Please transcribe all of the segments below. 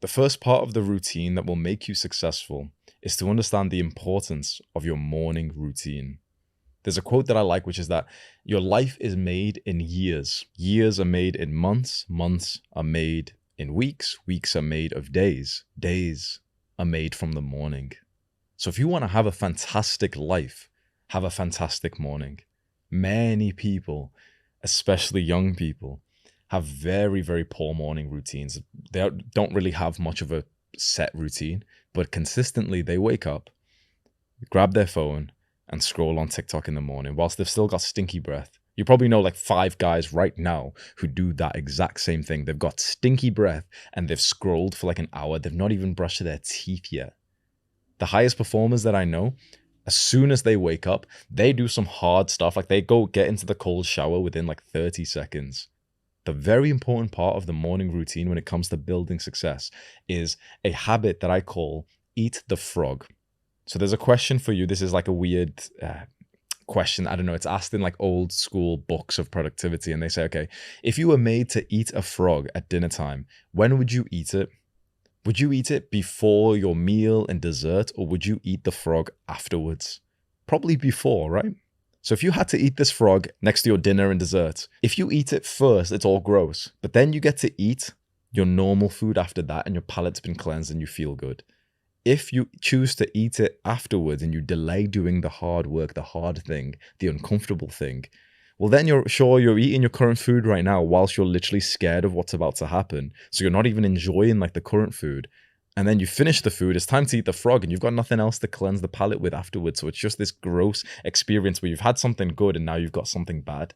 The first part of the routine that will make you successful is to understand the importance of your morning routine. There's a quote that I like, which is that your life is made in years. Years are made in months. Months are made in weeks. Weeks are made of days. Days are made from the morning. So if you want to have a fantastic life, have a fantastic morning. Many people, especially young people, have very, very poor morning routines. They don't really have much of a set routine, but consistently they wake up, grab their phone, and scroll on TikTok in the morning whilst they've still got stinky breath. You probably know like 5 guys right now who do that exact same thing. They've got stinky breath and they've scrolled for like an hour. They've not even brushed their teeth yet. The highest performers that I know, as soon as they wake up, they do some hard stuff. Like they go get into the cold shower within like 30 seconds. The very important part of the morning routine when it comes to building success is a habit that I call eat the frog. So there's a question for you. This is like a weird question. I don't know. It's asked in like old school books of productivity. And they say, okay, if you were made to eat a frog at dinner time, when would you eat it? Would you eat it before your meal and dessert, or would you eat the frog afterwards? Probably before, right? So if you had to eat this frog next to your dinner and dessert, if you eat it first, it's all gross. But then you get to eat your normal food after that and your palate's been cleansed and you feel good. If you choose to eat it afterwards and you delay doing the hard work, the hard thing, the uncomfortable thing, well, then you're eating your current food right now whilst you're literally scared of what's about to happen. So you're not even enjoying like the current food. And then you finish the food, it's time to eat the frog and you've got nothing else to cleanse the palate with afterwards. So it's just this gross experience where you've had something good and now you've got something bad.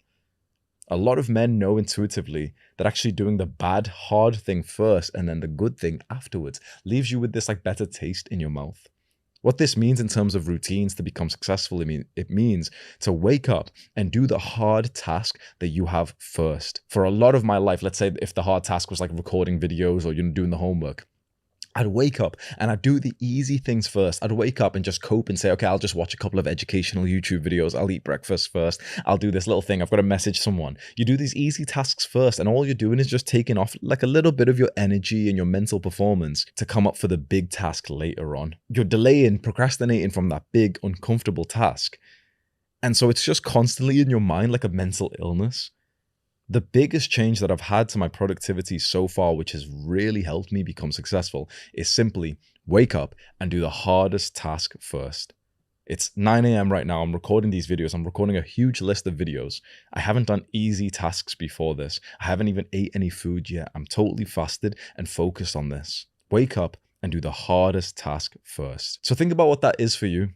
A lot of men know intuitively that actually doing the bad, hard thing first and then the good thing afterwards leaves you with this like better taste in your mouth. What this means in terms of routines to become successful, it means to wake up and do the hard task that you have first. For a lot of my life, let's say if the hard task was like recording videos or doing the homework, I'd wake up and I'd do the easy things first. I'd wake up and just cope and say, okay, I'll just watch a couple of educational YouTube videos. I'll eat breakfast first. I'll do this little thing. I've got to message someone. You do these easy tasks first, and all you're doing is just taking off like a little bit of your energy and your mental performance to come up for the big task later on. You're delaying, procrastinating from that big, uncomfortable task. And so it's just constantly in your mind like a mental illness. The biggest change that I've had to my productivity so far, which has really helped me become successful, is simply wake up and do the hardest task first. It's 9 a.m. right now. I'm recording these videos. I'm recording a huge list of videos. I haven't done easy tasks before this. I haven't even ate any food yet. I'm totally fasted and focused on this. Wake up and do the hardest task first. So think about what that is for you.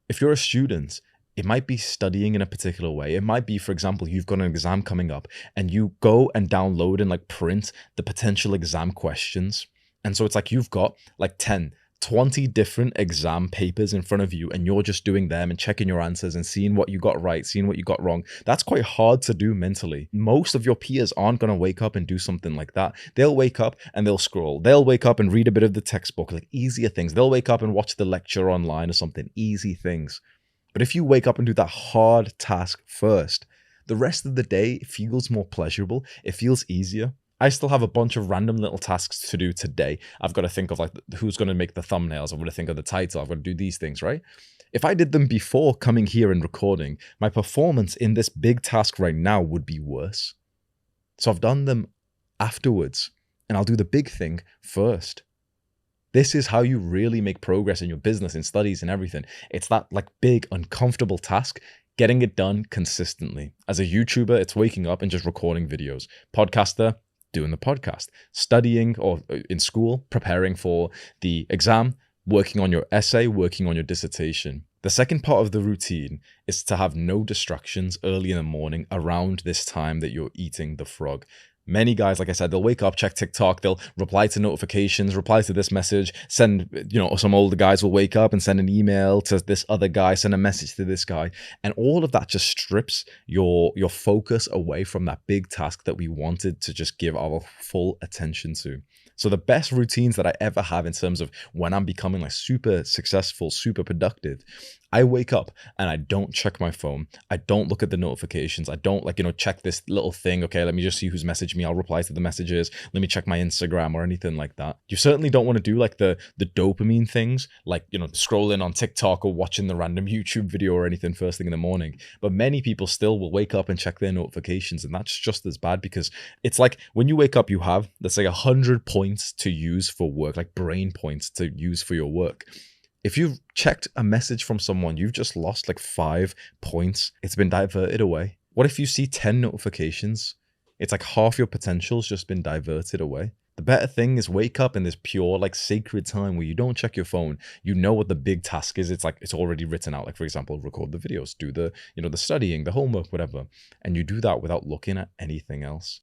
If you're a student, it might be studying in a particular way. It might be, for example, you've got an exam coming up and you go and download and like print the potential exam questions. And so it's like you've got like 10, 20 different exam papers in front of you and you're just doing them and checking your answers and seeing what you got right, seeing what you got wrong. That's quite hard to do mentally. Most of your peers aren't going to wake up and do something like that. They'll wake up and they'll scroll. They'll wake up and read a bit of the textbook, like easier things. They'll wake up and watch the lecture online or something, easy things. But if you wake up and do that hard task first, the rest of the day feels more pleasurable. It feels easier. I still have a bunch of random little tasks to do today. I've got to think of like who's going to make the thumbnails. I've got to think of the title. I've got to do these things, right? If I did them before coming here and recording, my performance in this big task right now would be worse. So I've done them afterwards and I'll do the big thing first. This is how you really make progress in your business, in studies and everything. It's that like big, uncomfortable task, getting it done consistently. As a YouTuber, it's waking up and just recording videos. Podcaster, doing the podcast. Studying or in school, preparing for the exam, working on your essay, working on your dissertation. The second part of the routine is to have no distractions early in the morning around this time that you're eating the frog. Many guys, like I said, they'll wake up, check TikTok, they'll reply to notifications, reply to this message, send, some older guys will wake up and send an email to this other guy, send a message to this guy. And all of that just strips your focus away from that big task that we wanted to just give our full attention to. So the best routines that I ever have in terms of when I'm becoming like super successful, super productive, I wake up and I don't check my phone. I don't look at the notifications. I don't like, check this little thing. Okay, let me just see who's messaged me. I'll reply to the messages. Let me check my Instagram or anything like that. You certainly don't want to do like the dopamine things, like, scrolling on TikTok or watching the random YouTube video or anything first thing in the morning. But many people still will wake up and check their notifications, and that's just as bad, because it's like when you wake up, you have, let's say, 100 points to use for work, like brain points to use for your work. If you've checked a message from someone, you've just lost like 5 points. It's been diverted away. What if you see 10 notifications? It's like half your potential's just been diverted away. The better thing is wake up in this pure, like, sacred time where you don't check your phone. You know what the big task is. It's like it's already written out. Like, for example, record the videos, do the, the studying, the homework, whatever. And you do that without looking at anything else.